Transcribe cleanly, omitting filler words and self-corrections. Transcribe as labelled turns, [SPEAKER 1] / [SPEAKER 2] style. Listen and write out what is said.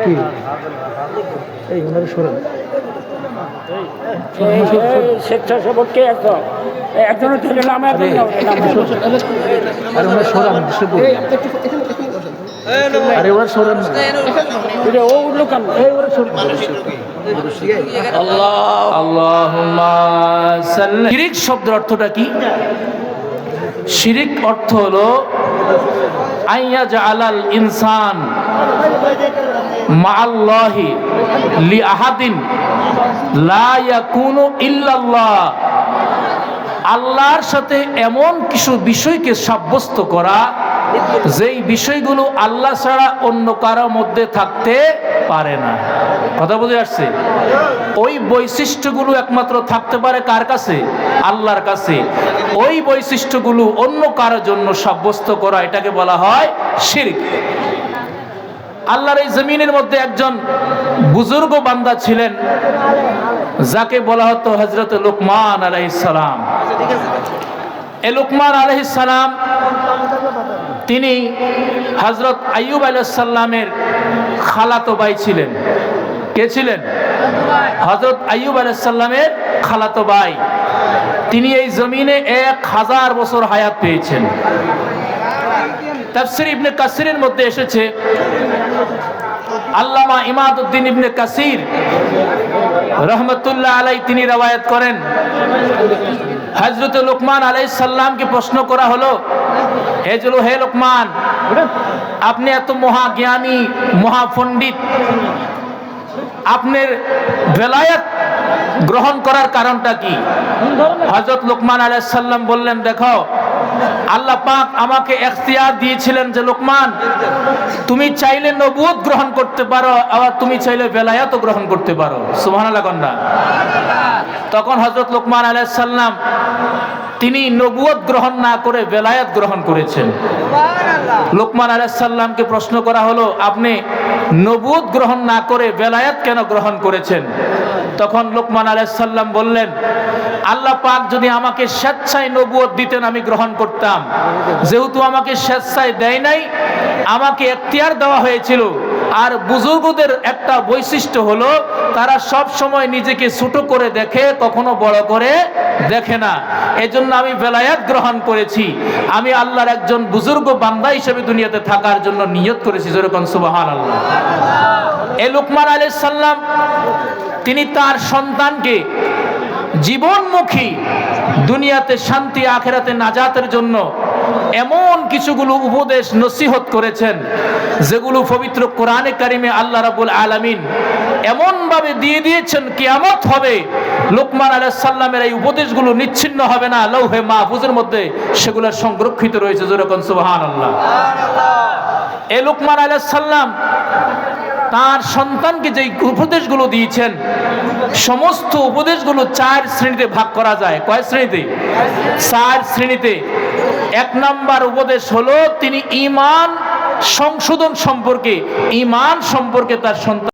[SPEAKER 1] কি এই ওনার সরেন
[SPEAKER 2] স্বেচ্ছাসেবককে একজনের থেকে নামে
[SPEAKER 1] আরে ওনার সরান আরে ওনার সরেন না
[SPEAKER 2] ও উঠলো কেন
[SPEAKER 3] শিরিক শব্দের অর্থটা কি? শিরিক অর্থ হলো আইয়াজআলাল ইনসান মাআল্লাহি লিআহাদিন লা ইয়াকুনু ইল্লাল্লাহ, আল্লাহর সাথে এমন কিছু বিষয়কে সাব্যস্ত করা যেই বিষয়গুলো আল্লাহ ছাড়া অন্য কারো মধ্যে থাকতে পারে না। কথা বুঝে আসছে? ওই বৈশিষ্ট্যগুলো একমাত্র থাকতে পারে কার কাছে? আল্লাহর কাছে। ওই বৈশিষ্ট্যগুলো অন্য কারোর জন্য সাব্যস্ত করা, এটাকে বলা হয় শিরক। আল্লাহর এই জমিনের মধ্যে একজন বুজুর্গ বান্দা ছিলেন যাকে বলা হতো হযরত লুকমান আলাইহিস সালাম। এই লুকমান আলাইহিস সালাম তিনি হযরত আইয়ুব আলাইহিস সালামের খালাতো ভাই ছিলেন। কে ছিলেন? হযরত আইয়ুব আলাইহিস সালামের খালাতো ভাই। তিনি এই জমিনে 1000 বছর হায়াত পেয়েছেন। তাফসীর ইবনে কাসিরের মধ্যে এসেছে, আল্লামা ইমাদউদ্দিন ইবনে কাসির রহমতুল্লাহ আলাই তিনি রওয়ায়াত করেন, হযরত লুকমান আলাইহিস সালামকে প্রশ্ন করা হলো, হে লুকমান, আপনি এত মহাজ্ঞানী মহাপণ্ডিত, আপনার ভেলায়েত গ্রহণ করার কারণটা কি? হযরত লুকমান আলাইহিস সালাম বললেন, দেখো, আল্লাহ পাক আমাকে ইখতিয়ার দিয়েছিলেন যে লুকমান, তুমি চাইলে নবুয়ত গ্রহণ করতে পারো, আবার তুমি চাইলে ভেলায়েতও গ্রহণ করতে পারো। সুবহানাল্লাহ কন্যা। তখন হযরত লুকমান আলাইহিস সালাম তিনি নবুয়ত গ্রহণ না করে ভেলায়েত গ্রহণ করেছেন। লুকমান আলাইহিস সালামকে প্রশ্ন করা হলো, আপনি নবুয়ত গ্রহণ না করে ভেলায়েত কেন গ্রহণ করেছেন? তখন লুকমান আলাইহিস সালাম বললেন, আল্লাহ পাক যদি আমাকে স্বেচ্ছায় নবুয়ত দিতেন আমি গ্রহণ করতাম, যেহেতু আমাকে স্বেচ্ছায় দেয় নাই, আমাকে এখতিয়ার দেওয়া হয়েছিল। আর বুজুর্গদের একটা বৈশিষ্ট্য হলো তারা সব সময় নিজেকে ছোট করে দেখে, কখনো বড় করে দেখে না। এজন্য আমি ভেলায়েত গ্রহণ করেছি, আমি আল্লাহর একজন বুজুর্গ বান্দা হিসেবে দুনিয়াতে থাকার জন্য নিয়ত করেছি। যেরকম সুবহানাল্লাহ। এই লুকমান আলাইহিস সালাম তিনি তার সন্তানকে জীবনমুখী দুনিয়াতে শান্তি আখিরাতে নাজাতের জন্য এমন কিছুগুলো উপদেশ নসিহত করেছেন যেগুলো পবিত্র কোরআনে কারিমে আল্লাহ রাব্বুল আলামিন এমন ভাবে দিয়ে দিয়েছেন, কিয়ামত হবে লুকমান আলাইহিস সালামের এই উপদেশগুলো নিচ্ছিন্ন হবে না, লৌহে মাহফুজের মধ্যে সেগুলো সংরক্ষিত রয়েছে। যেরকম সুবহানাল্লাহ। এই লুকমান আলাইহিস সালাম তার সন্তানকে যে উপদেশগুলো দিয়েছেন, সমস্ত উপদেশগুলো 4 শ্রেণীতে ভাগ করা যায়। কয় শ্রেণীতে? 4 শ্রেণীতে। 1 নাম্বার উপদেশ হলো তিনি ঈমান সংশোধন সম্পর্কে, ঈমান সম্পর্কে তার সন্তান